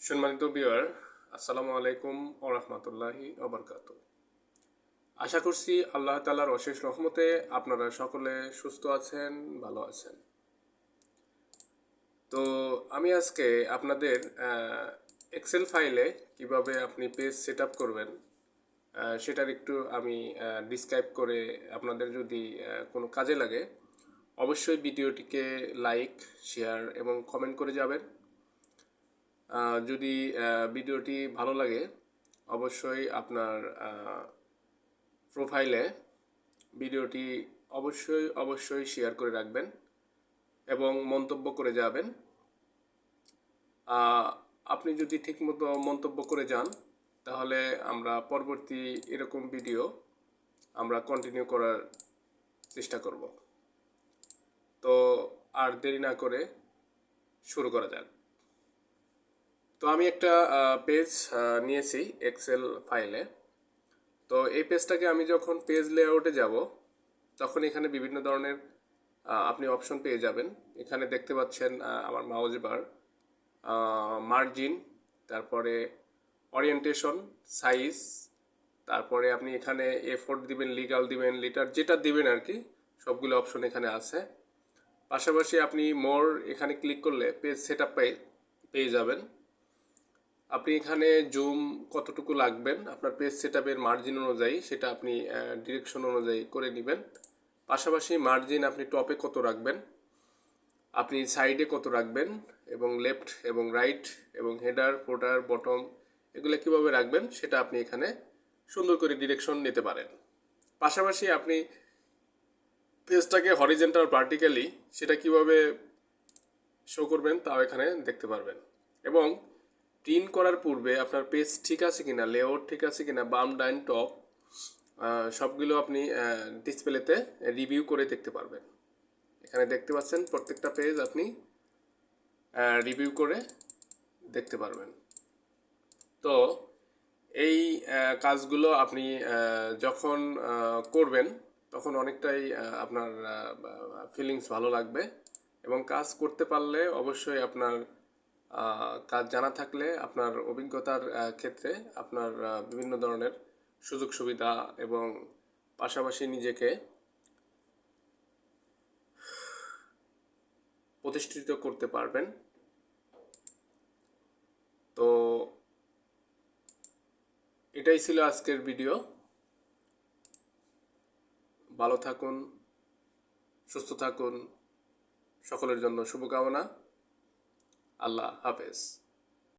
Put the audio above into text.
সম্মানিত ভিউয়ার, আসসালামু আলাইকুম ওয়া রাহমাতুল্লাহি ওয়া বারাকাতুহু। আশা করছি আল্লাহ তাআলার অশেষ রহমতে আপনারা সকলে সুস্থ আছেন, ভালো আছেন। তো আমি আজকে আপনাদের এক্সেল ফাইলে কিভাবে আপনি পেজ সেট আপ করবেন সেটার একটু আমি ডিসক্রাইব করে আপনাদের যদি কোনো কাজে লাগে অবশ্যই ভিডিওটিকে লাইক, শেয়ার এবং কমেন্ট করে যাবেন। যদি ভিডিওটি ভালো লাগে অবশ্যই আপনার প্রোফাইলে ভিডিওটি অবশ্যই শেয়ার করে রাখবেন এবং মন্তব্য করে যাবেন। আপনি যদি ঠিকমতো মন্তব্য করে যান তাহলে আমরা পরবর্তী এরকম ভিডিও আমরা কন্টিনিউ করার চেষ্টা করব। তো আর দেরি না করে শুরু করা যাক। তো আমি একটা পেজ নিয়েছি এক্সেল ফাইলে। তো এই পেজটাকে আমি যখন পেজ লেআউটে যাব তখন এখানে বিভিন্ন ধরনের আপনি অপশন পেয়ে যাবেন। এখানে দেখতে পাচ্ছেন আমার মাউস বার, মার্জিন, তারপরে ওরিয়েন্টেশন, সাইজ, তারপরে আপনি এখানে A4 দিবেন, লিগাল দিবেন, লিটার যেটা দিবেন আর কি, সবগুলো অপশন এখানে আছে। পাশাপাশি আপনি মোর এখানে ক্লিক করলে পেজ সেট আপ পেয়ে যাবেন। আপনি এখানে জুম কতটুকু লাগবেন আপনার পেজ সেটআপের মার্জিন অনুযায়ী সেটা আপনি ডিরেকশন অনুযায়ী করে নেবেন। পাশাপাশি মার্জিন আপনি টপে কত রাখবেন, আপনি সাইডে কত রাখবেন, এবং লেফট এবং রাইট এবং হেডার, ফুটার, বটম এগুলো কীভাবে রাখবেন সেটা আপনি এখানে সুন্দর করে ডিরেকশন নিতে পারেন। পাশাপাশি আপনি পেজটাকে হরিজন্টাল ভার্টিক্যালি সেটা কিভাবে শো করবেন তাও এখানে দেখতে পারবেন। এবং প্রিন্ট করার পূর্বে আপনার পেজ ঠিক আছে কিনা, লেআউট ঠিক আছে কিনা, বাম ডাইন টপ সবগুলো আপনি ডিসপ্লেতে রিভিউ করে দেখতে পারবেন। এখানে দেখতে পাচ্ছেন প্রত্যেকটা পেজ আপনি রিভিউ করে দেখতে পারবেন। তো এই কাজগুলো আপনি যখন করবেন তখন অনেকটাই আপনার ফিলিংস ভালো লাগবে এবং কাজ করতে পারলে অবশ্যই আপনার কাজ জানা থাকলে আপনার অভিজ্ঞতার ক্ষেত্রে আপনার বিভিন্ন ধরনের সুযোগ সুবিধা এবং পাশাপাশি নিজেকে প্রতিষ্ঠিত করতে পারবেন। তো এটাই ছিল আজকের ভিডিও। ভালো থাকুন, সুস্থ থাকুন, সকলের জন্য শুভকামনা। আল্লাহ হাফেজ।